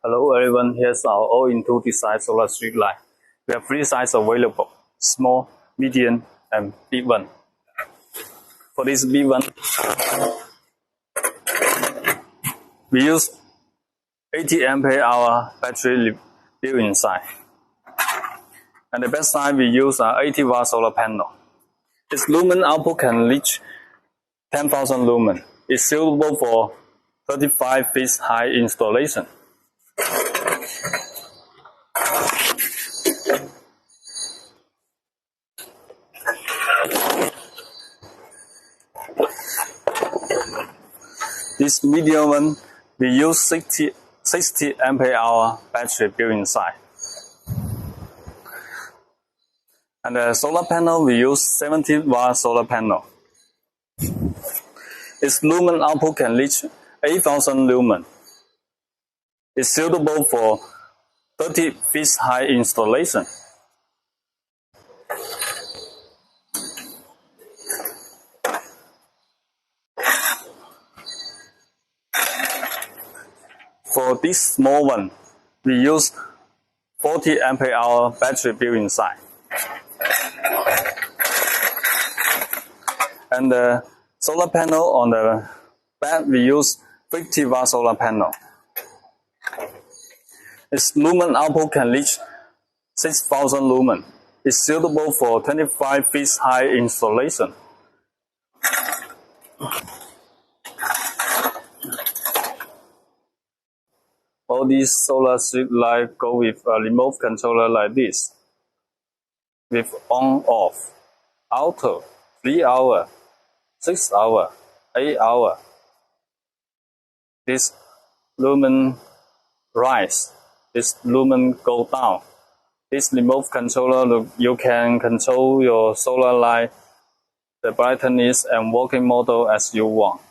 Hello everyone, here's our all-in-2 design solar street light. We have three sizes available: small, medium, and big one. For this big one, we use 80 ampere hour battery built inside. And the back side we use an 80 watt solar panel. Its lumen output can reach 10,000 lumen. It's suitable for 35 feet high installation. This medium one, we use 60 ampere hour battery built inside. And the solar panel, we use 70 watt solar panel. Its lumen output can reach 8,000 lumen. It's suitable for 30 feet high installation. For this small one, we use 40 ampere hour battery built inside. And the solar panel on the back, we use 50 watt solar panel. Its lumen output can reach 6,000 lumen. It's suitable for 25 feet high installation. All these solar street lights go with a remote controller like this, with on-off, auto, 3 hour, 6 hour, 8 hour. This lumen rise, this lumen go down. This remote controller, you can control your solar light, the brightness and working model as you want.